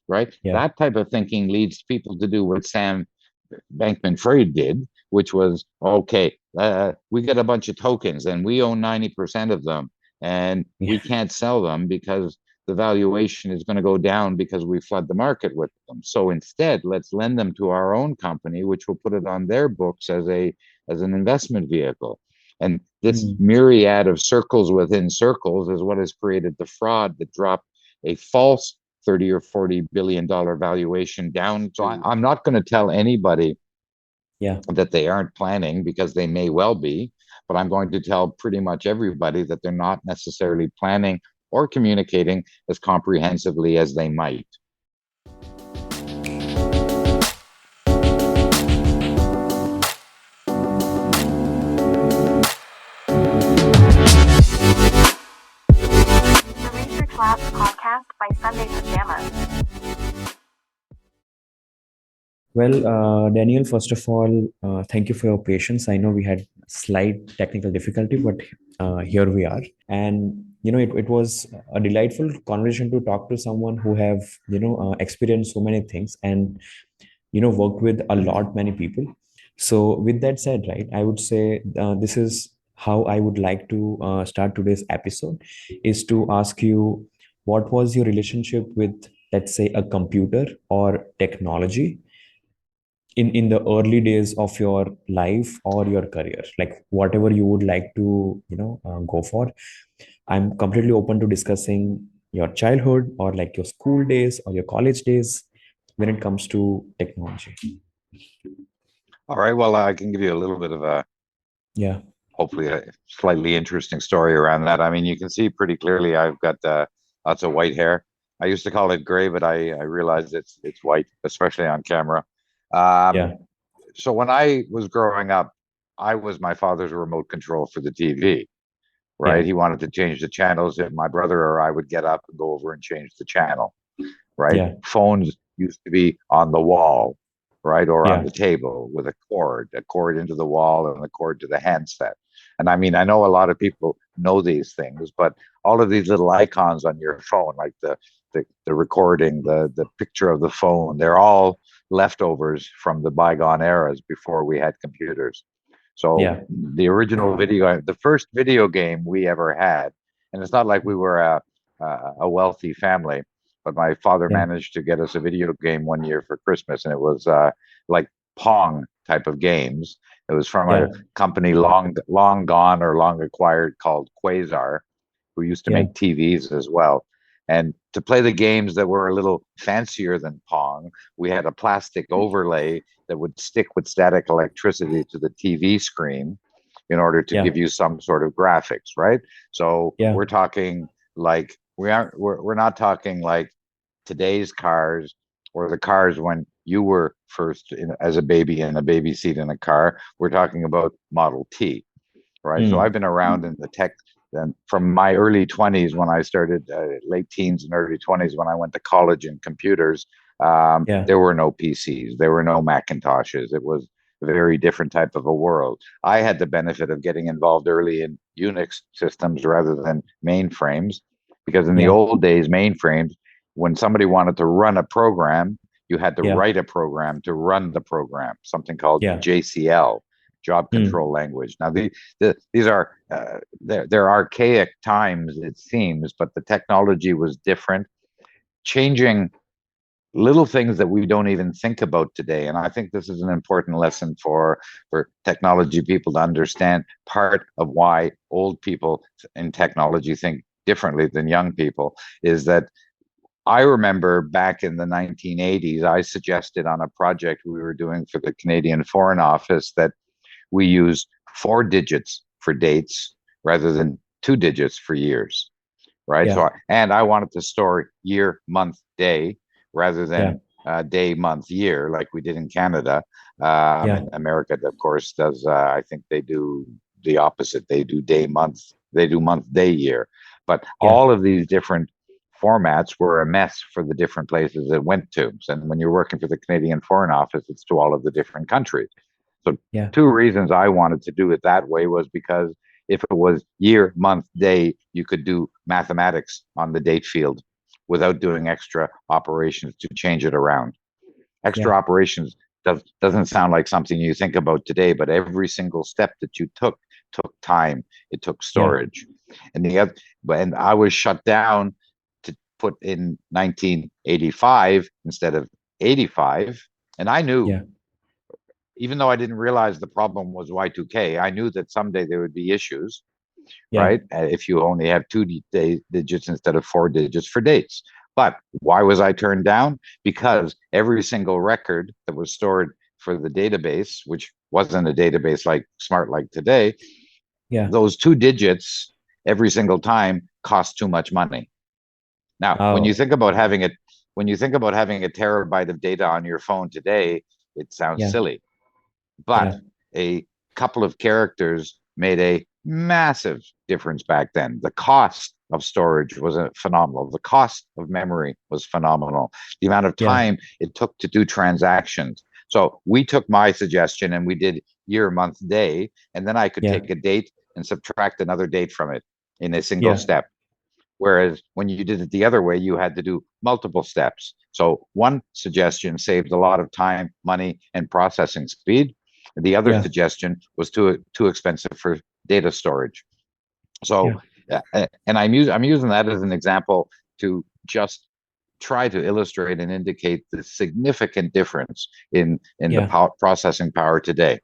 right? Yeah. That type of thinking leads people to do what Sam Bankman-Fried did, which was, okay, we get a bunch of tokens and we own 90% of them, and Yeah. we can't sell them because the valuation is going to go down because we flood the market with them. So instead, let's lend them to our own company, which will put it on their books as an investment vehicle. And this Mm. myriad of circles within circles is what has created the fraud that dropped a false 30 or $40 billion valuation down. So I'm not going to tell anybody Yeah. that they aren't planning, because they may well be, but I'm going to tell pretty much everybody that they're not necessarily planning or communicating as comprehensively as they might. The Research Labs podcast by SundayPyjamas. Well, Daniel, first of all, thank you for your patience. I know we had slight technical difficulty, but here we are. And it was a delightful conversation to talk to someone who have experienced so many things and worked with a lot many people. So with that said, right, I would say this is how I would like to start today's episode, is to ask you, what was your relationship with, let's say, a computer or technology in the early days of your life or your career, like whatever you would like to go for. I'm completely open to discussing your childhood or like your school days or your college days when it comes to technology. All right. Well, I can give you a little bit of a, Yeah. hopefully a slightly interesting story around that. I mean, you can see pretty clearly I've got lots of white hair. I used to call it gray, but I realized it's white, especially on camera. Um, Yeah. so when I was growing up, I was my father's remote control for the TV, right? Yeah. He wanted to change the channels, and my brother or I would get up and go over and change the channel, right? Yeah. Phones used to be on the wall, right? Or on Yeah. the table with a cord into the wall and a cord to the handset. And I mean, I know a lot of people know these things, but all of these little icons on your phone, like the recording, the picture of the phone, they're all leftovers from the bygone eras before we had computers. So Yeah. the original video, the first video game we ever had, and it's not like we were a wealthy family, but my father Yeah. managed to get us a video game one year for Christmas, and it was like Pong type of games. It was from a Yeah. company long gone or long acquired called Quasar, who used to Yeah. make TVs as well. And to play the games that were a little fancier than Pong, we had a plastic overlay that would stick with static electricity to the TV screen in order to Yeah. give you some sort of graphics, right? So Yeah. we're talking like we're not talking like today's cars or the cars when you were first as a baby in a baby seat in a car. We're talking about Model T, right? So I've Mm. been around in the tech then from my early 20s when I started, late teens and early 20s when I went to college in computers. Yeah. There were no PCs, there were no Macintoshes. It was a very different type of a world. I had the benefit of getting involved early in Unix systems rather than mainframes, because in the Yeah. old days, mainframes, when somebody wanted to run a program, you had to Yeah. write a program to run the program, something called Yeah. JCL, job control Mm. language. Now, these are they're archaic times, it seems, but the technology was different, changing little things that we don't even think about today. And I think this is an important lesson for technology people to understand. Part of why old people in technology think differently than young people is that I remember back in the 1980s, I suggested on a project we were doing for the Canadian Foreign Office that we use 4 digits for dates rather than 2 digits for years, right? Yeah. And I wanted to store year, month, day rather Yeah. than day, month, year like we did in Canada. Yeah. And America, of course, does. I think they do the opposite. They do day, month. They do month, day, year. But Yeah. all of these different formats were a mess for the different places it went to. And when you're working for the Canadian Foreign Office, it's to all of the different countries. So Yeah. two reasons I wanted to do it that way was because if it was year, month, day, you could do mathematics on the date field without doing extra operations to change it around. Extra Yeah. operations doesn't sound like something you think about today, but every single step that you took time. It took Yeah. storage, and and I was shut down to put in 1985 instead of 85, and I knew, Yeah. even though I didn't realize the problem was Y2K, I knew that someday there would be issues, Yeah. right? If you only have two digits instead of four digits for dates. But why was I turned down? Because every single record that was stored for the database, which wasn't a database like smart like today, Yeah. those two digits every single time cost too much money. Now, Oh. when you think about having a terabyte of data on your phone today, it sounds Yeah. silly. But Yeah. a couple of characters made a massive difference back then. The cost of storage was phenomenal. The cost of memory was phenomenal. The amount of Yeah. time it took to do transactions. So we took my suggestion and we did year, month, day, and then I could Yeah. take a date and subtract another date from it in a single Yeah. step. Whereas when you did it the other way, you had to do multiple steps. So one suggestion saved a lot of time, money, and processing speed. The other Yeah. suggestion was too expensive for data storage. Yeah. So, and I'm using that as an example to just try to illustrate and indicate the significant difference in the Yeah. processing power today.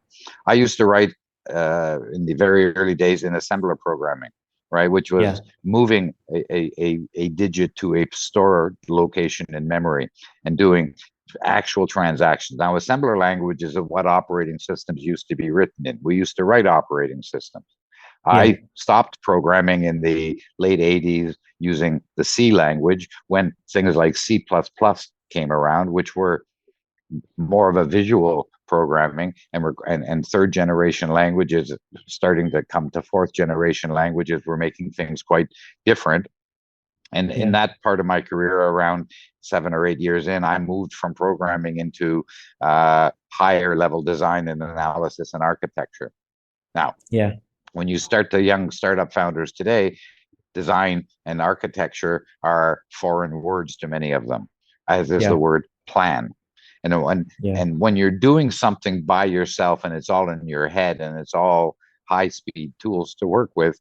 I used to write in the very early days in assembler programming, right, which Yeah. was moving a digit to a stored location in memory and doing actual transactions. Now, assembler languages of what operating systems used to be written in. We used to write operating systems. Yeah. I stopped programming in the late 80s using the C language when things like C++ came around, which were more of a visual programming, and third generation languages starting to come to fourth generation languages were making things quite different. And in Yeah. that part of my career, around 7 or 8 years in, I moved from programming into higher level design and analysis and architecture. Now, Yeah. when you start the young startup founders today, design and architecture are foreign words to many of them, as is the Yeah. word plan. Yeah. And when you're doing something by yourself and it's all in your head and it's all high speed tools to work with,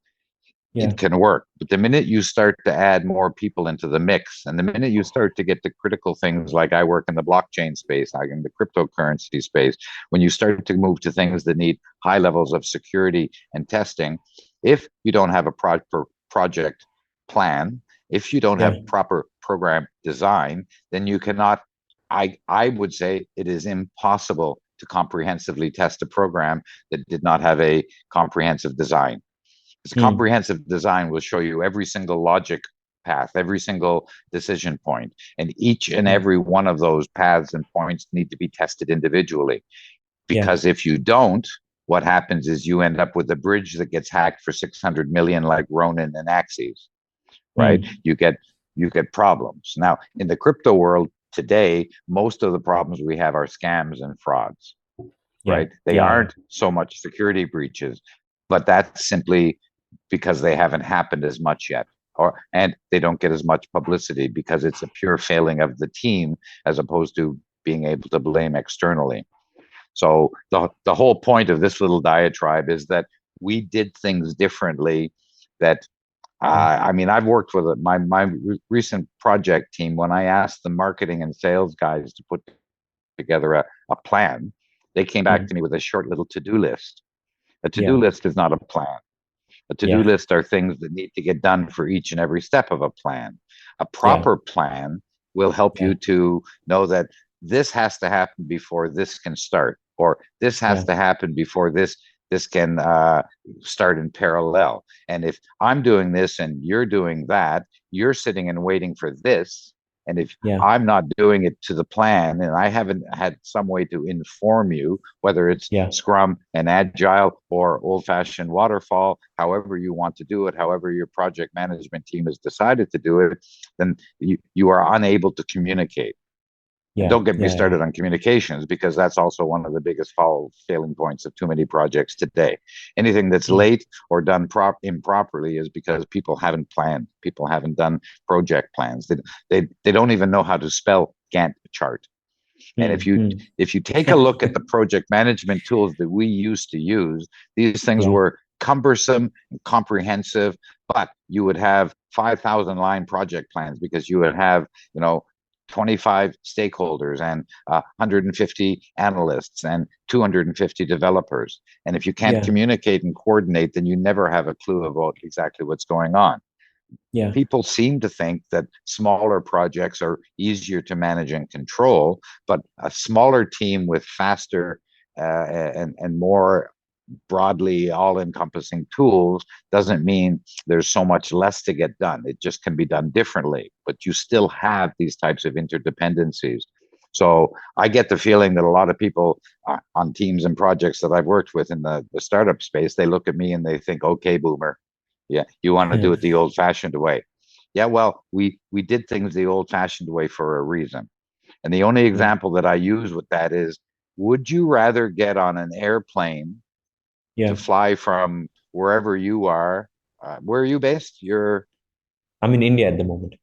Yeah. it can work. But the minute you start to add more people into the mix, and the minute you start to get to critical things like I work in the blockchain space, I in the cryptocurrency space, when you start to move to things that need high levels of security and testing, if you don't have a proper project plan, if you don't Yeah. have proper program design, then you cannot. I would say it is impossible to comprehensively test a program that did not have a comprehensive design. This Hmm. comprehensive design will show you every single logic path, every single decision point, and each and Yeah. every one of those paths and points need to be tested individually. Yeah. Because if you don't, what happens is you end up with a bridge that gets hacked for 600 million, like Ronin and Axes, right? Hmm. You get problems. Now, in the crypto world today, most of the problems we have are scams and frauds, Yeah. right? They Yeah. Yeah. aren't so much security breaches, but that's simply because they haven't happened as much yet, and they don't get as much publicity because it's a pure failing of the team as opposed to being able to blame externally. So the whole point of this little diatribe is that we did things differently. That Yeah. I mean, I've worked with my recent project team. When I asked the marketing and sales guys to put together a plan, they came back Hmm. to me with a short little to-do list. A to-do Yeah. list is not a plan. A to-do Yeah. list are things that need to get done for each and every step of a plan. A Yeah. proper plan will help Yeah. you to know that this has to happen before this can start, or this has Yeah. to happen before this can start in parallel. And if I'm doing this and you're doing that, you're sitting and waiting for this. And if Yeah. I'm not doing it to the plan and I haven't had some way to inform you, whether it's Yeah. Scrum and Agile or old fashioned waterfall, however you want to do it, however your project management team has decided to do it, then you are unable to communicate. And Yeah. don't get me Yeah. started on communications, because that's also one of the biggest failing points of too many projects today. Anything that's Mm. late or done improperly is because people haven't planned. People haven't done project plans. They don't even know how to spell Gantt chart. And Mm. Mm. if you take a look at the project management tools that we used to use, these things Yeah. were cumbersome and comprehensive, but you would have 5,000 line project plans, because you would have, 25 stakeholders and 150 analysts and 250 developers. And if you can't Yeah. communicate and coordinate, then you never have a clue about exactly what's going on. Yeah. People seem to think that smaller projects are easier to manage and control, but a smaller team with faster and more broadly all-encompassing tools doesn't mean there's so much less to get done. It just can be done differently, but you still have these types of interdependencies. So I get the feeling that a lot of people on teams and projects that I've worked with in the startup space, they look at me and they think, okay, boomer, yeah, you want to do it the old-fashioned way. Yeah, well, we did things the old-fashioned way for a reason. And the only Yeah. example that I use with that is, would you rather get on an airplane to Yeah. fly from wherever you are? Where are you based? I'm in India at the moment.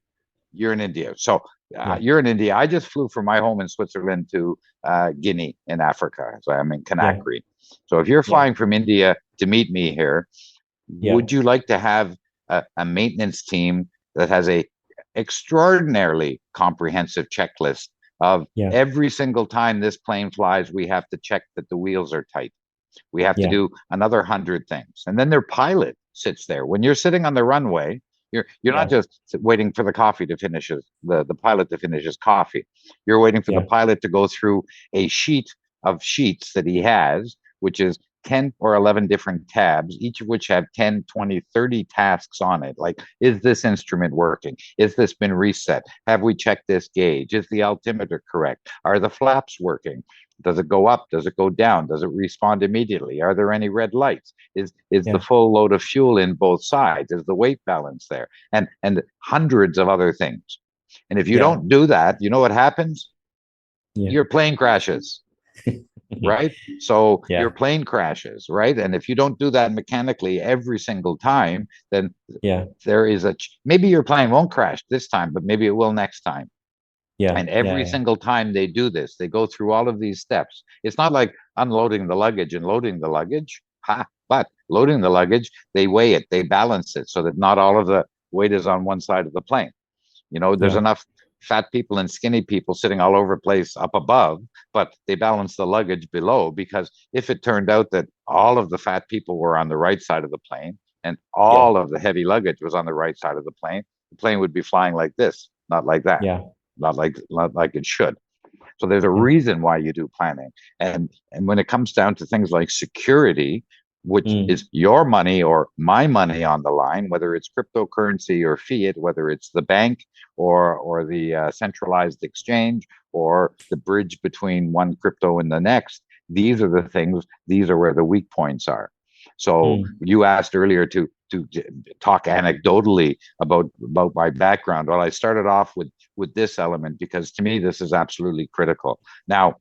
You're in India. So Yeah. you're in India. I just flew from my home in Switzerland to Guinea in Africa. So I'm in Yeah. Conakry. So if you're Yeah. flying from India to meet me here, Yeah. would you like to have a maintenance team that has a extraordinarily comprehensive checklist of Yeah. every single time this plane flies, we have to check that the wheels are tight. We have to Yeah. do another 100 things. And then their pilot sits there. When you're sitting on the runway, you're not Yeah. just waiting for the coffee to finish the pilot to finish his coffee. You're waiting for the Yeah. pilot to go through a sheet of sheets that he has, which is 10 or 11 different tabs, each of which have 10, 20, 30 tasks on it. Like, is this instrument working? Is this been reset? Have we checked this gauge? Is the altimeter correct? Are the flaps working? Does it go up? Does it go down? Does it respond immediately? Are there any red lights? Is the Yeah. full load of fuel in both sides? Is the weight balance there? And hundreds of other things. And if you Yeah. don't do that, you know what happens? Yeah. Your plane crashes, right? So Yeah. your plane crashes, right? And if you don't do that mechanically every single time, then Yeah. there is maybe your plane won't crash this time, but maybe it will next time. Yeah. And Yeah. every Yeah. single time they do this, they go through all of these steps. It's not like unloading the luggage and loading the luggage, but loading the luggage, they weigh it, they balance it so that not all of the weight is on one side of the plane. There's Yeah. enough fat people and skinny people sitting all over the place up above, but they balance the luggage below, because if it turned out that all of the fat people were on the right side of the plane and Yeah. all of the heavy luggage was on the right side of the plane would be flying like this, not like that, Yeah. not like it should. So there's a Yeah. reason why you do planning. And when it comes down to things like security, which Mm. is your money or my money on the line, whether it's cryptocurrency or fiat, whether it's the bank or the centralized exchange or the bridge between one crypto and the next, these are the things, these are where the weak points are. So Mm. you asked earlier to talk anecdotally about my background. Well, I started off with this element because to me this is absolutely critical. Now,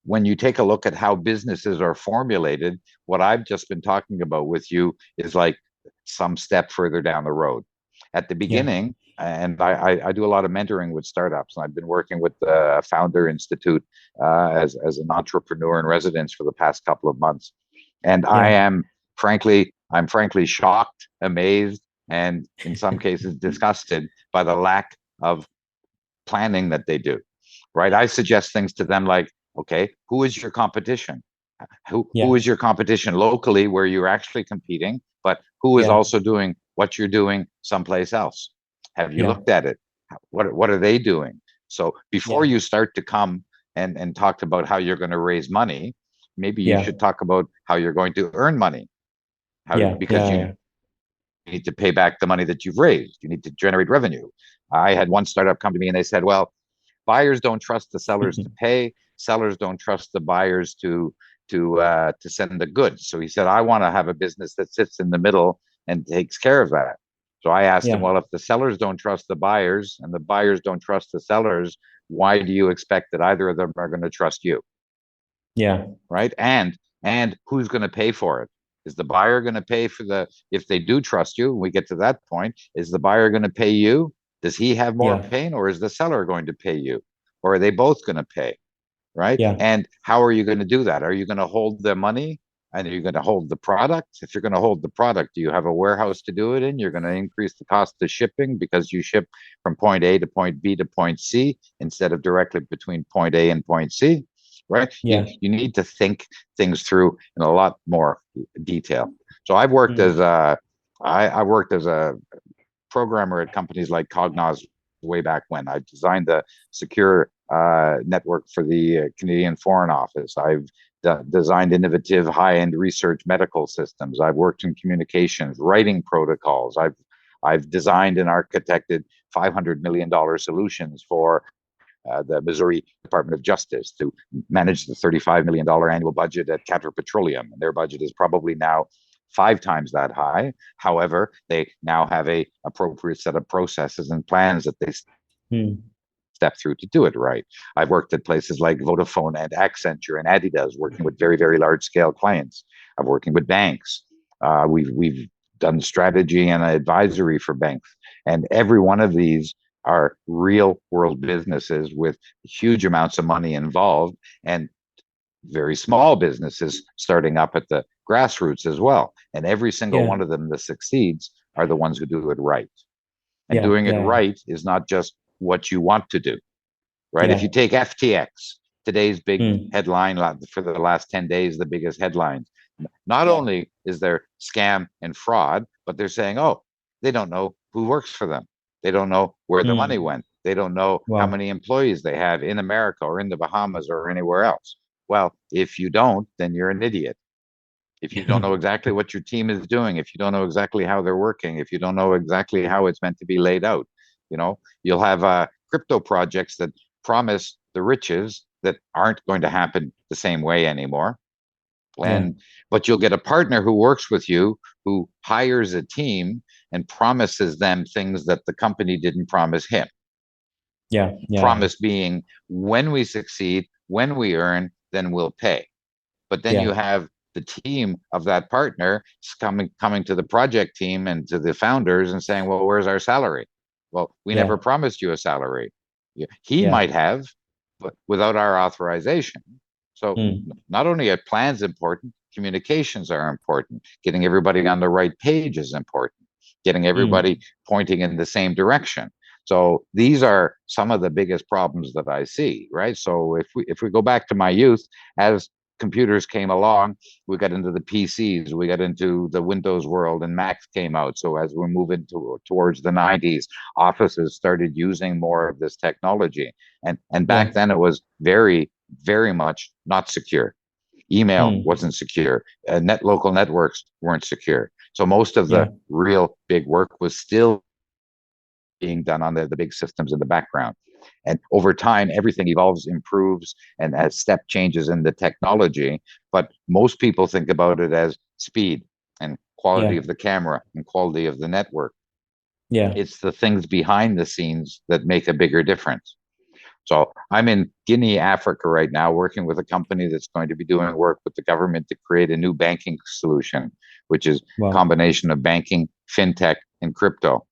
when you take a look at how businesses are formulated, what I've just been talking about with you is like some step further down the road. At the Yeah. beginning, and I do a lot of mentoring with startups, and I've been working with the Founder Institute as an entrepreneur in residence for the past couple of months. And Yeah. I'm frankly shocked, amazed, and in some cases disgusted by the lack of planning that they do. Right? I suggest things to them like, okay, who is your competition? Who Yeah. is your competition locally where you're actually competing, but who is Yeah. also doing what you're doing someplace else? Have you Yeah. looked at it? What are they doing? So before Yeah. you start to come and talk about how you're going to raise money, maybe you Yeah. should talk about how you're going to earn money. Yeah. Because Yeah. you Yeah. need to pay back the money that you've raised. You need to generate revenue. I had one startup come to me and they said, well, buyers don't trust the sellers to pay. Sellers don't trust the buyers to send the goods. So he said, I want to have a business that sits in the middle and takes care of that. So I asked him, Yeah. well, if the sellers don't trust the buyers and the buyers don't trust the sellers, why do you expect that either of them are going to trust you? Yeah. Right? And who's going to pay for it? Is the buyer going to pay for if they do trust you, and we get to that point, is the buyer going to pay you? Does he have more Yeah. pain, or is the seller going to pay you? Or are they both going to pay? Right? Yeah. And how are you going to do that? Are you going to hold the money, and are you going to hold the product? If you're going to hold the product, do you have a warehouse to do it in? You're going to increase the cost of shipping because you ship from point A to point B to point C instead of directly between point A and point C, right? Yeah. You need to think things through in a lot more detail. So I've worked Mm. as I worked as a programmer at companies like Cognos way back when. I designed the secure network for the Canadian Foreign Office. I've designed innovative high-end research medical systems. I've worked in communications, writing protocols. I've designed and architected $500 million solutions for the Missouri Department of Justice to manage the $35 million annual budget at Qatar Petroleum. And their budget is probably now 5 times that high. However, they now have a appropriate set of processes and plans that they Mm. step through to do it right. I've worked at places like Vodafone and Accenture and Adidas, working with very, very large scale clients. I'm working with banks. We've done strategy and advisory for banks, and every one of these are real world businesses with huge amounts of money involved, and very small businesses starting up at the grassroots as well. And every single Yeah. one of them that succeeds are the ones who do it right. And Yeah. doing it Yeah. right is not just what you want to do, right? If Yeah. you take FTX, today's big Mm. headline for the last 10 days, the biggest headlines, not only is there scam and fraud, but they're saying, oh, they don't know who works for them. They don't know where the money Mm. went. They don't know how Wow. many employees they have in America or in the Bahamas or anywhere else. Well, if you don't, then you're an idiot. If you don't know exactly what your team is doing, if you don't know exactly how they're working, if you don't know exactly how it's meant to be laid out, you'll have crypto projects that promise the riches that aren't going to happen the same way anymore. Yeah. But you'll get a partner who works with you, who hires a team and promises them things that the company didn't promise him. Yeah. Yeah. Promise being, when we succeed, when we earn, then we'll pay. But then Yeah. you have the team of that partner coming to the project team and to the founders and saying, well, where's our salary? Well, we Yeah. never promised you a salary. He Yeah. might have, but without our authorization. So Mm. not only are plans important, communications are important. Getting everybody on the right page is important. Getting everybody Mm. pointing in the same direction. So these are some of the biggest problems that I see, right? So if we go back to my youth, as computers came along, we got into the PCs, we got into the Windows world, and Macs came out. So as we move towards the 90s, offices started using more of this technology. And Yeah. back then it was very, very much not secure. Email Mm. wasn't secure. Local networks weren't secure. So most of Yeah. the real big work was still being done on the big systems in the background. And over time, everything evolves, improves, and has step changes in the technology. But most people think about it as speed and quality Yeah. of the camera and quality of the network. Yeah. It's the things behind the scenes that make a bigger difference. So I'm in Guinea, Africa right now, working with a company that's going to be doing work with the government to create a new banking solution, which is a Wow. combination of banking, fintech, and crypto.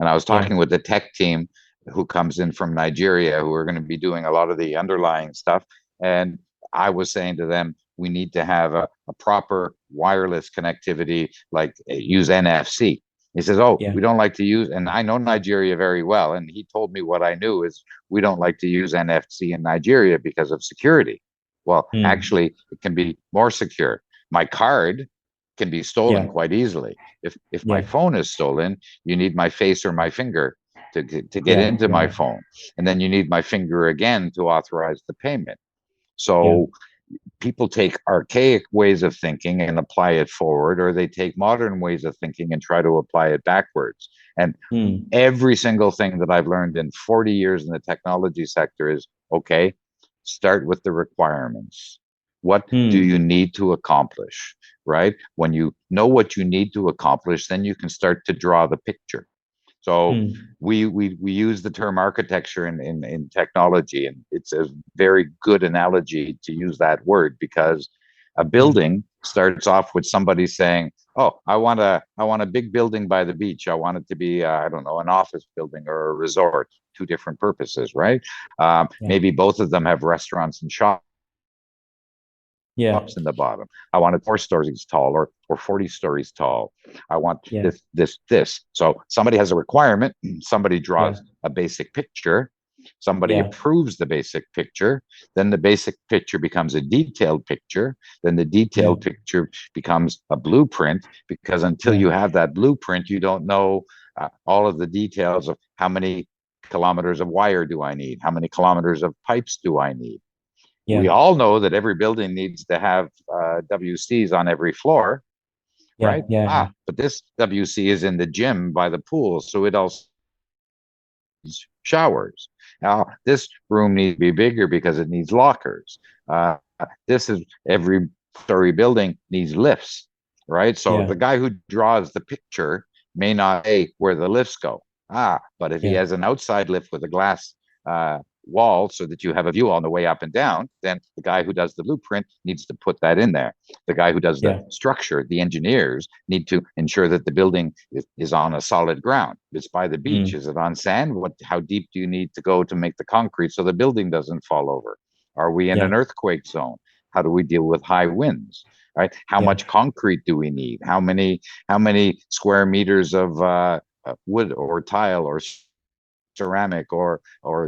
And I was Yeah. talking with the tech team who comes in from Nigeria, who are going to be doing a lot of the underlying stuff. And I was saying to them, we need to have a proper wireless connectivity, like use NFC. He says, oh, Yeah. we don't like to use, and I know Nigeria very well. And he told me what I knew is we don't like to use NFC in Nigeria because of security. Well, Mm. actually, it can be more secure. My card can be stolen Yeah. quite easily. If my Yeah. phone is stolen, you need my face or my finger to get Yeah. into my Yeah. phone, and then you need my finger again to authorize the payment. Yeah. So people take archaic ways of thinking and apply it forward, or they take modern ways of thinking and try to apply it backwards. And Mm. every single thing that I've learned in 40 years in the technology sector is okay, start with the requirements. What do Mm. you need to accomplish, right? When you know what you need to accomplish, then you can start to draw the picture. So Hmm. we use the term architecture in technology, and it's a very good analogy to use that word, because a Yeah. building starts off with somebody saying, "Oh, I want a big building by the beach. I want it to be I don't know, an office building or a resort." Two different purposes, right? Yeah. Maybe both of them have restaurants and shops Yeah. in the bottom. I want it 4 stories tall, or 40 stories tall. I want Yeah. this. So somebody has a requirement, somebody Yeah. draws a basic picture, somebody Yeah. approves the basic picture, then the basic picture becomes a detailed picture, then the Yeah. detailed picture becomes a blueprint, because until Yeah. you have that blueprint, you don't know all of the details of how many kilometers of wire do I need, how many kilometers of pipes do I need. We Yeah. all know that every building needs to have WCs on every floor, Yeah. right? Yeah. But this WC is in the gym by the pool, so it also needs showers. Now, this room needs to be bigger because it needs lockers. This is every story building needs lifts, right? So Yeah. the guy who draws the picture may not say where the lifts go. But if he Yeah. has an outside lift with a glass wall so that you have a view on the way up and down, then the guy who does the blueprint needs to put that in there. The guy who does the Yeah. structure, the engineers, need to ensure that the building is on a solid ground. It's by the beach. Hmm. Is it on sand? How deep do you need to go to make the concrete so the building doesn't fall over? Are we in Yeah. an earthquake zone? How do we deal with high winds? Right? How Yeah. much concrete do we need? How many square meters of wood or tile or ceramic or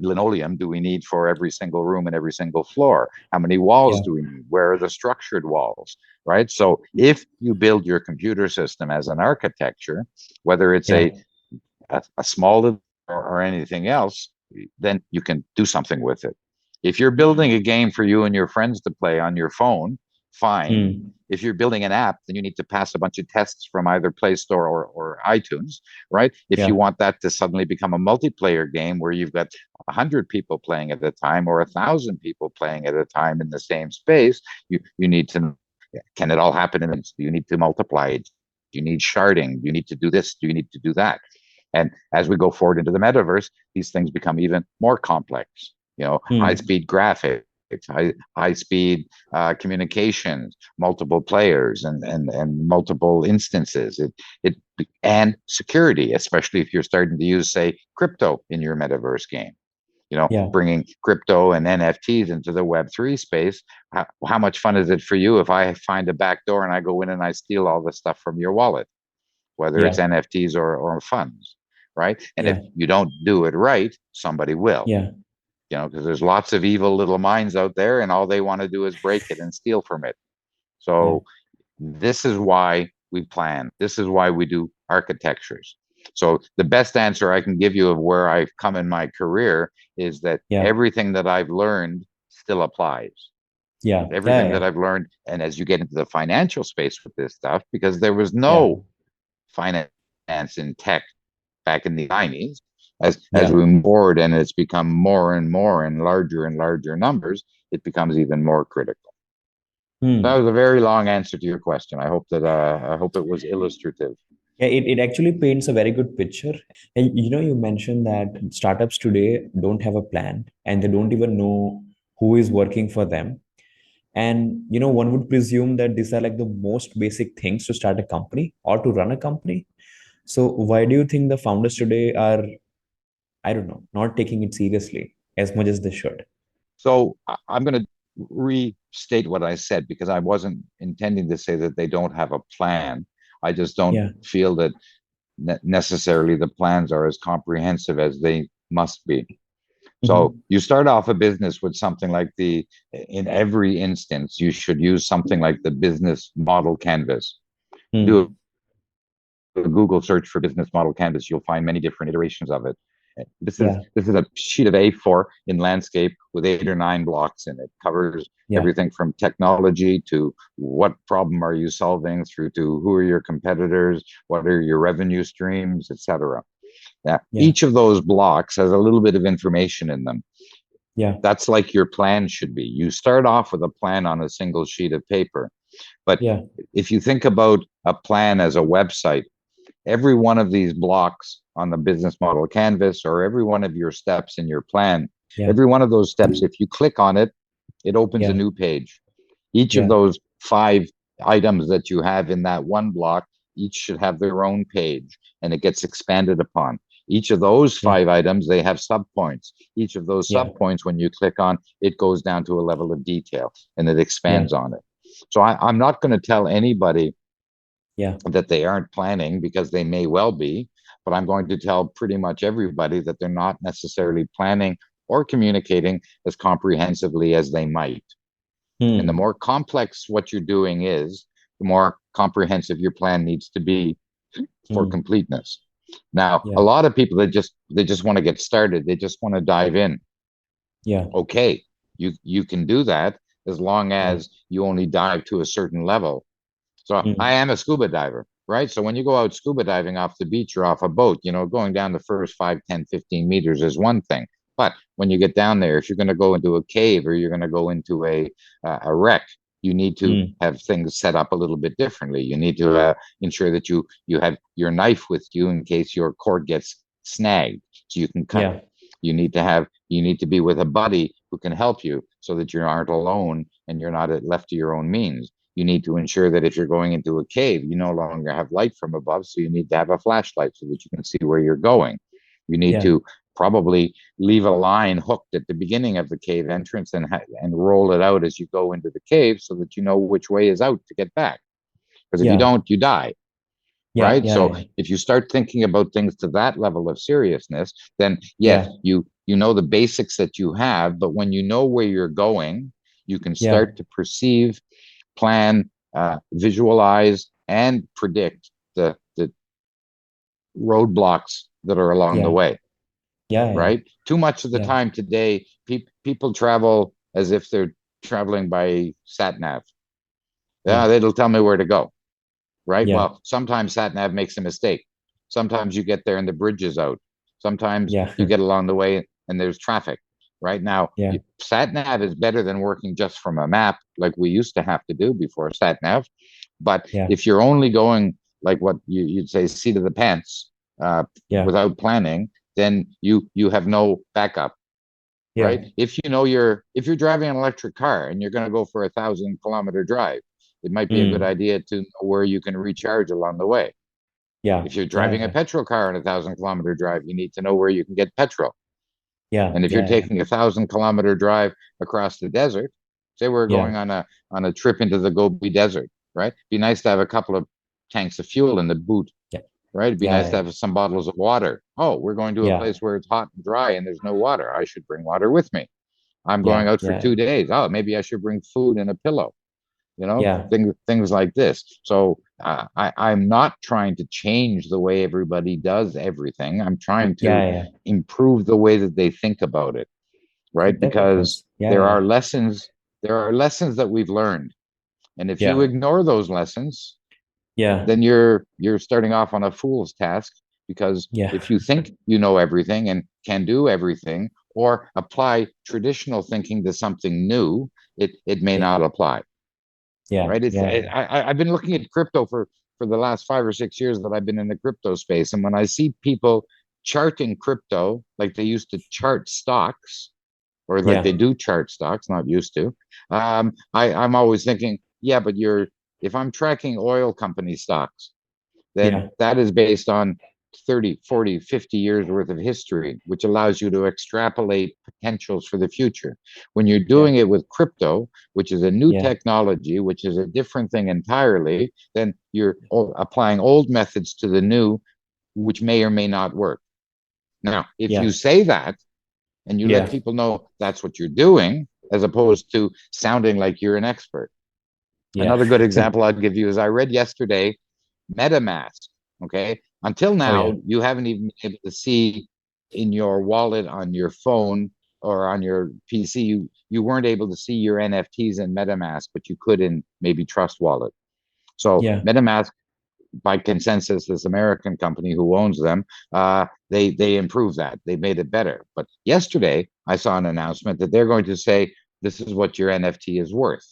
linoleum do we need for every single room and every single floor? How many walls Yeah. do we need? Where are the structured walls? Right? So if you build your computer system as an architecture, whether it's Yeah. a small or anything else, then you can do something with it. If you're building a game for you and your friends to play on your phone, fine. Hmm. If you're building an app, then you need to pass a bunch of tests from either Play Store or iTunes, right? If you Yeah. want that to suddenly become a multiplayer game where you've got 100 people playing at a time or 1,000 people playing at a time in the same space, you need to, can it all happen in you need to multiply it? You need sharding. You need to do this. You need to do that. And as we go forward into the metaverse, these things become even more complex. High Hmm. speed graphics, high speed communications, multiple players, and multiple instances. It and security, especially if you're starting to use, say, crypto in your metaverse game. Yeah. Bringing crypto and NFTs into the Web3 space. How much fun is it for you if I find a back door and I go in and I steal all the stuff from your wallet, whether it's Yeah. NFTs or funds, right? And if Yeah. you don't do it right, somebody will, Yeah. because there's lots of evil little minds out there, and all they want to do is break it and steal from it. Yeah. So this is why we plan. This is why we do architectures. So the best answer I can give you of where I've come in my career is that Yeah. everything that I've learned still applies. Yeah. Everything Yeah. that I've learned, and as you get into the financial space with this stuff, because there was Yeah. no finance in tech back in the 90s, as Yeah. we move forward and it's become more and more and larger numbers, it becomes even more critical. That Hmm. was a very long answer to your question. I hope it was illustrative. Yeah, it actually paints a very good picture. And you mentioned that startups today don't have a plan and they don't even know who is working for them. And one would presume that these are like the most basic things to start a company or to run a company. So why do you think the founders today are, I don't know, not taking it seriously as much as they should? So I'm going to restate what I said, because I wasn't intending to say that they don't have a plan. I just don't Yeah. feel that necessarily the plans are as comprehensive as they must be. So Hmm. you start off a business with something like in every instance, you should use something like the business model canvas. Do Hmm. a Google search for business model canvas, you'll find many different iterations of it. Yeah. This is a sheet of A4 in landscape with 8 or 9 blocks in it. Covers Yeah. everything from technology to what problem are you solving, through to who are your competitors, what are your revenue streams, etc. Now, Yeah. each of those blocks has a little bit of information in them. Yeah. That's like your plan should be. You start off with a plan on a single sheet of paper. But Yeah. if you think about a plan as a website, every one of these blocks on the business model canvas, or every one of your steps in your plan, Yeah. every one of those steps, if you click on it, it opens a Yeah. new page. Each of Yeah. those 5 items that you have in that one block, each should have their own page, and it gets expanded upon. Each of those Yeah. 5 items, they have subpoints. Each of those Yeah. subpoints, when you click on, it goes down to a level of detail and it Yeah. expands on it. So I'm not going to tell anybody Yeah. that they aren't planning, because they may well be, but I'm going to tell pretty much everybody that they're not necessarily planning or communicating as comprehensively as they might. And the Hmm. more complex what you're doing is, the more comprehensive your plan needs to be for Hmm. completeness. Now, a Yeah. lot of people that just want to get started, they just want to dive in. Yeah. Okay, you can do that as long Yeah. as you only dive to a certain level. So Hmm. I am a scuba diver, right? So when you go out scuba diving off the beach or off a boat, going down the first 5, 10, 15 meters is one thing. But when you get down there, if you're going to go into a cave or you're going to go into a wreck, you need to Hmm. have things set up a little bit differently. You need to ensure that you have your knife with you in case your cord gets snagged, so you can cut it. Yeah. You need to be with a buddy who can help you, so that you aren't alone and you're not left to your own means. You need to ensure that if you're going into a cave, you no longer have light from above, so you need to have a flashlight so that you can see where you're going. You need Yeah. to probably leave a line hooked at the beginning of the cave entrance, and roll it out as you go into the cave, so that you know which way is out to get back. Because if you Yeah. don't, you die, Yeah. right? Yeah. So Yeah. if you start thinking about things to that level of seriousness, then yes, Yeah. you know the basics that you have, but when you know where you're going, you can Yeah. start to perceive, plan, visualize, and predict the roadblocks that are along the Yeah. way, Yeah. Yeah. right? Too much of the Yeah. time today, people travel as if they're traveling by sat nav. Yeah. Yeah, it'll tell me where to go, right? Yeah. Well, sometimes sat nav makes a mistake. Sometimes you get there and the bridge is out. Sometimes Yeah. you get along the way and there's traffic. Right now, Yeah. sat nav is better than working just from a map like we used to have to do before sat nav. But Yeah. if you're only going like what you'd say, seat of the pants, Yeah. without planning, then you have no backup, Yeah. right? If you're driving an electric car and you're going to go for 1,000-kilometer drive, it might be a good Hmm. idea to know where you can recharge along the way. Yeah. If you're Yeah. driving a Yeah. petrol car on 1,000-kilometer drive, you need to know where you can get petrol. Yeah. And if you're Yeah. Yeah. taking 1,000-kilometer drive across the desert, say we're Yeah. going on a trip into the Gobi Desert, right? Be nice to have a couple of tanks of fuel in the boot, Yeah. right? It'd be nice to Yeah. have some bottles of water. Oh, we're going to a Yeah. place where it's hot and dry and there's no water. I should bring water with me. I'm going Yeah. out for Yeah. 2 days. Oh, maybe I should bring food and a pillow. Yeah. Things like this. So I'm not trying to change the way everybody does everything. I'm trying to Yeah. Yeah. improve the way that they think about it, right? That makes Because sense. Yeah. there Yeah. are lessons, there are lessons that we've learned, and if you Yeah. ignore those lessons, Yeah. then you're starting off on a fool's task. Because Yeah. if you think you know everything and can do everything, or apply traditional thinking to something new, it may Yeah. not apply, Yeah. right? Yeah. I've been looking at crypto for the last 5 or 6 years that I've been in the crypto space, and when I see people charting crypto like they used to chart stocks, or like Yeah. they do chart stocks, not used to, I'm always thinking, yeah, but if I'm tracking oil company stocks, then Yeah. that is based on 30, 40, 50 years worth of history, which allows you to extrapolate potentials for the future. When you're Yeah. doing it with crypto, which is a new Yeah. technology, which is a different thing entirely, then you're applying old methods to the new, which may or may not work. Now, if Yeah. you say that and you let Yeah. people know that's what you're doing, as opposed to sounding like you're an expert. Yeah. Another good example I'll give you is I read yesterday MetaMask. Okay. Until Oh yeah. now, you haven't even been able to see in your wallet, on your phone, or on your PC. You weren't able to see your NFTs in MetaMask, but you could in maybe Trust Wallet. So Yeah. MetaMask, by consensus, this American company who owns them, they improved that. They made it better. But yesterday, I saw an announcement that they're going to say this is what your NFT is worth.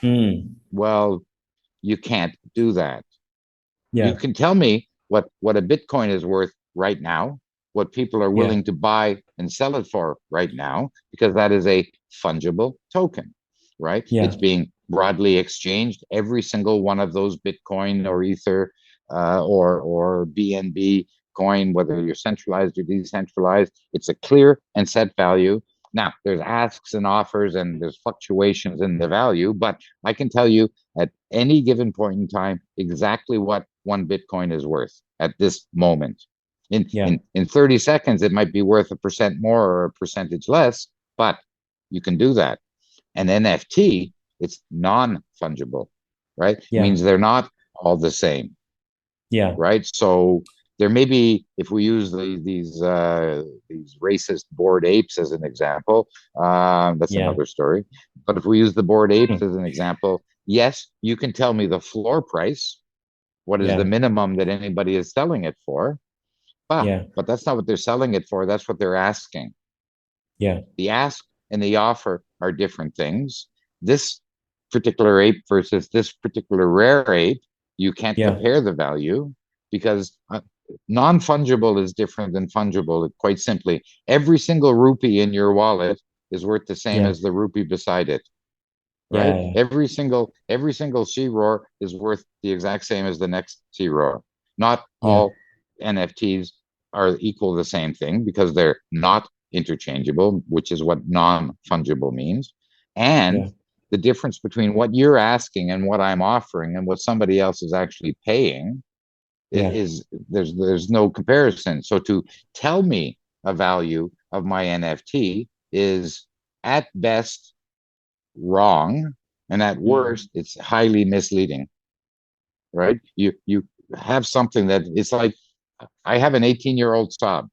Hmm. Well, you can't do that. You Yeah. can tell me what a Bitcoin is worth right now, what people are Yeah. willing to buy and sell it for right now, because that is a fungible token, right? Yeah. It's being broadly exchanged. Every single one of those Bitcoin or Ether or BNB coin, whether you're centralized or decentralized, it's a clear and set value. Now, there's asks and offers and there's fluctuations in the value, but I can tell you at any given point in time exactly what one Bitcoin is worth at this moment. Yeah. In 30 seconds, it might be worth 1% more or a percentage less, but you can do that. An NFT, it's non-fungible, right? It Yeah. means they're not all the same, Yeah. right? So there may be, if we use these racist bored apes as an example, that's Yeah. another story. But if we use the bored apes Hmm. as an example, yes, you can tell me the floor price, what is the Yeah. minimum that anybody is selling it for, Yeah. but that's not what they're selling it for. That's what they're asking. Yeah. The ask and the offer are different things. This particular ape versus this particular rare ape, you can't Yeah. compare the value because non-fungible is different than fungible. Quite simply, every single rupee in your wallet is worth the same Yeah. as the rupee beside it, right? Yeah. Every single C-roar is worth the exact same as the next C-roar. Not Yeah. all NFTs are equal the same thing because they're not interchangeable, which is what non-fungible means. And Yeah. the difference between what you're asking and what I'm offering and what somebody else is actually paying Yeah. is there's no comparison. So to tell me a value of my NFT is at best wrong, and at Mm. worst, it's highly misleading, right? You have something that it's like I have an 18-year-old Saab,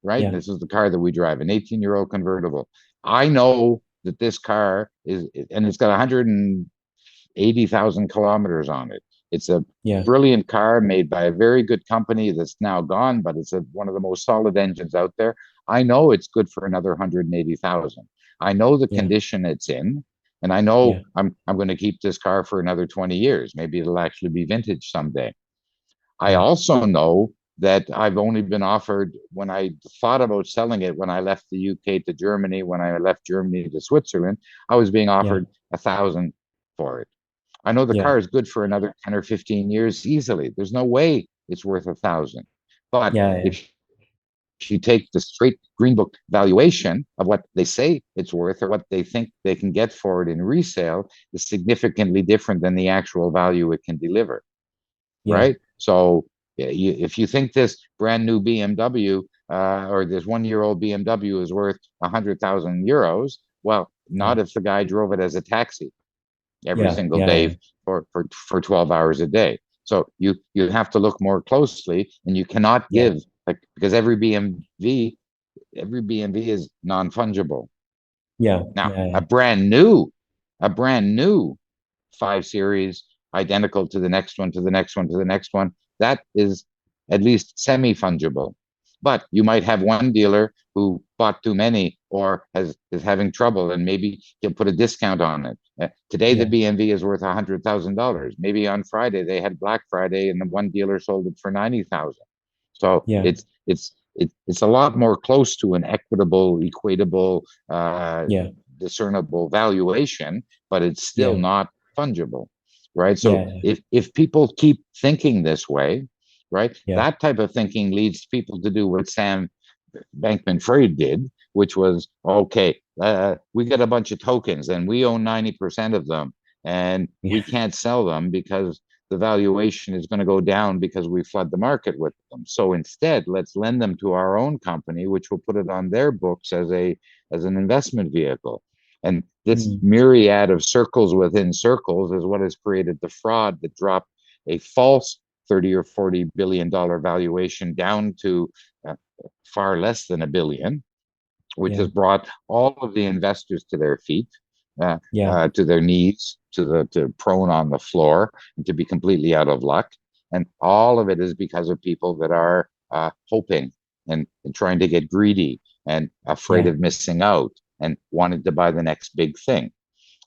right? Yeah. This is the car that we drive, an 18-year-old convertible. I know that this car is, and it's got 180,000 kilometers on it. It's a Yeah. brilliant car made by a very good company that's now gone, but it's one of the most solid engines out there. I know it's good for another 180,000. I know the Yeah. condition it's in, and I know Yeah. I'm going to keep this car for another 20 years. Maybe it'll actually be vintage someday. I Yeah. also know that I've only been offered when I thought about selling it when I left the UK to Germany, when I left Germany to Switzerland, I was being Yeah. offered 1,000 for it. I know the Yeah. car is good for another 10 or 15 years easily. There's no way it's worth 1,000. But Yeah. Yeah. if you take the straight green book valuation of what they say it's worth or what they think they can get for it in resale is significantly different than the actual value it can deliver, Yeah. right? So if you think this brand new BMW or this 1 year old BMW is worth 100,000 euros, well, Yeah. not if the guy drove it as a taxi every Yeah. single Yeah. Yeah. day for 12 hours a day. So you have to look more closely, and you cannot Yeah. give, like, because every BMV is non-fungible. Yeah. Now, Yeah. a brand new 5 series, identical to the next one, to the next one, to the next one, that is at least semi-fungible. But you might have one dealer who bought too many or is having trouble, and maybe he'll put a discount on it. Today, the Yeah. BMV is worth $100,000. Maybe on Friday they had Black Friday, and the one dealer sold it for 90,000. So Yeah. it's a lot more close to an equitable, equatable, Yeah. discernible valuation, but it's still Yeah. not fungible, right? So Yeah. if people keep thinking this way, right, Yeah. that type of thinking leads people to do what Sam Bankman-Fried did, which was, okay, we get a bunch of tokens and we own 90% of them, and we Yeah. can't sell them because the valuation is going to go down because we flood the market with them. So instead, let's lend them to our own company, which will put it on their books as an investment vehicle. And this Mm. myriad of circles within circles is what has created the fraud that dropped a false 30 or 40 billion dollar valuation down to uh, far less than a billion, which Yeah. has brought all of the investors to their feet, Yeah. to their knees, to prone on the floor, and to be completely out of luck. And all of it is because of people that are hoping and trying to get greedy and afraid Yeah. of missing out and wanting to buy the next big thing.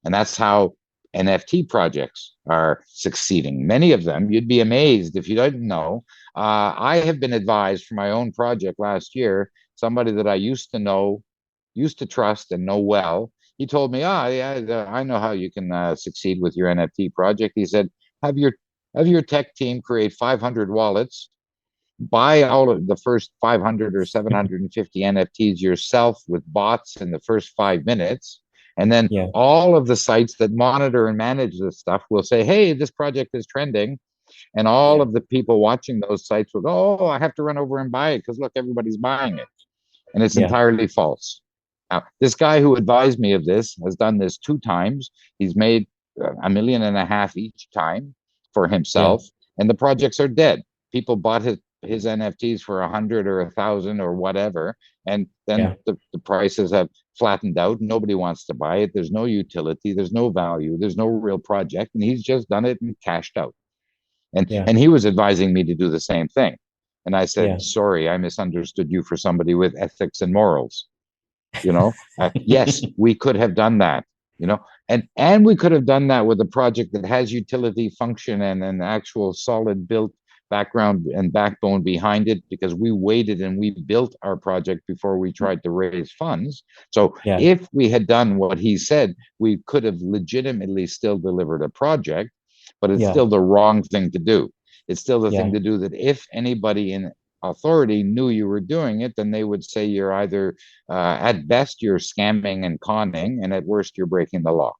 And that's how NFT projects are succeeding. Many of them, you'd be amazed if you didn't know. I have been advised for my own project last year, somebody that I used to know, used to trust and know well. He told me, yeah, I know how you can succeed with your NFT project. He said, have your have your tech team create 500 wallets, buy all of the first 500 or 750 NFTs yourself with bots in the first 5 minutes. And then Yeah. all of the sites that monitor and manage this stuff will say, hey, this project is trending. And all Yeah. of the people watching those sites will go, oh, I have to run over and buy it because look, everybody's buying it. And it's Yeah. entirely false. Now, this guy who advised me of this has done this 2 times. He's made $1.5 million each time for Yeah. himself, and the projects are dead. People bought his NFTs for 100 or 1,000 or whatever, and then Yeah. the prices have flattened out. Nobody wants to buy it. There's no utility. There's no value. There's no real project, and he's just done it and cashed out. Yeah. And he was advising me to do the same thing. And I Yeah. said, sorry, I misunderstood you for somebody with ethics and morals. Yes, we could have done that, and we could have done that with a project that has utility function and an actual solid built background and backbone behind it, because we waited and we built our project before we tried to raise funds. So Yeah. if we had done what he said, we could have legitimately still delivered a project, but it's Yeah. still the wrong thing to do. It's still the thing Yeah. to do that if anybody in authority knew you were doing it, then they would say you're either at best you're scamming and conning, and at worst you're breaking the law,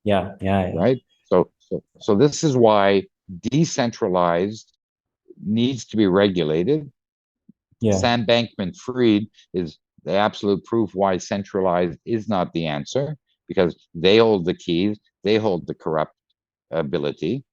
Yeah. Yeah. Yeah. right? So this is why decentralized needs to be regulated. Yeah. Sam Bankman-Fried is the absolute proof why centralized is not the answer, because they hold the keys, they hold the corrupt ability,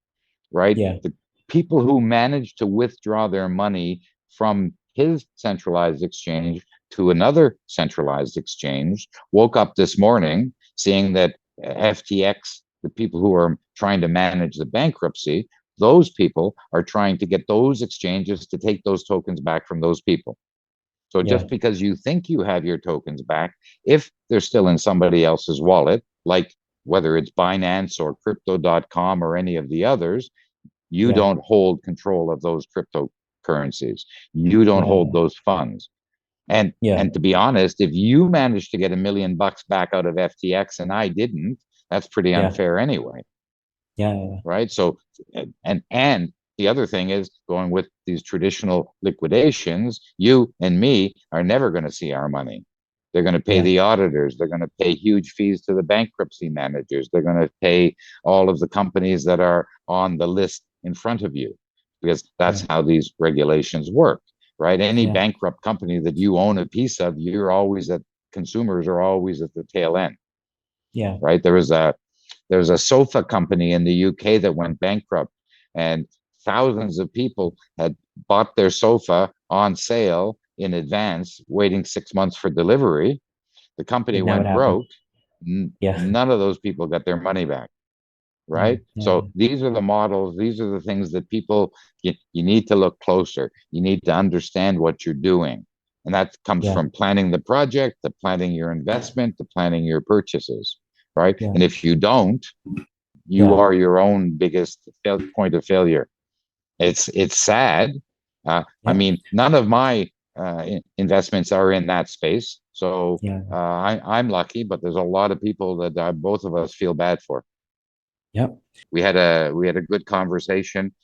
right? Yeah. The people who managed to withdraw their money from his centralized exchange to another centralized exchange woke up this morning seeing that FTX, the people who are trying to manage the bankruptcy, those people are trying to get those exchanges to take those tokens back from those people. So Yeah. just because you think you have your tokens back, if they're still in somebody else's wallet, like whether it's Binance or crypto.com or any of the others, you Yeah. don't hold control of those cryptocurrencies. You don't Yeah. hold those funds. And Yeah. and to be honest, if you managed to get $1 million back out of FTX and I didn't, that's pretty Yeah. unfair anyway, Yeah. Yeah. right? So and the other thing is, going with these traditional liquidations, you and me are never going to see our money. They're going to pay Yeah. the auditors. They're going to pay huge fees to the bankruptcy managers. They're going to pay all of the companies that are on the list in front of you, because that's Yeah. how these regulations work, right? Any Yeah. bankrupt company that you own a piece of, consumers are always at the tail end, Yeah. right? There was a sofa company in the UK that went bankrupt, and thousands of people had bought their sofa on sale in advance, waiting 6 months for delivery. The company It never went happened. broke. Yeah. None of those people got their money back, Yeah. right? Yeah. So these are the models, these are the things that people, you need to look closer. You need to understand what you're doing. And that comes Yeah. from planning the project, to planning your investment, to planning your purchases, right? Yeah. And if you don't, you Yeah. are your own biggest point of failure. It's sad. I Yep. mean, none of my investments are in that space, so Yeah. I'm lucky. But there's a lot of people that both of us feel bad for. Yep. We had a good conversation.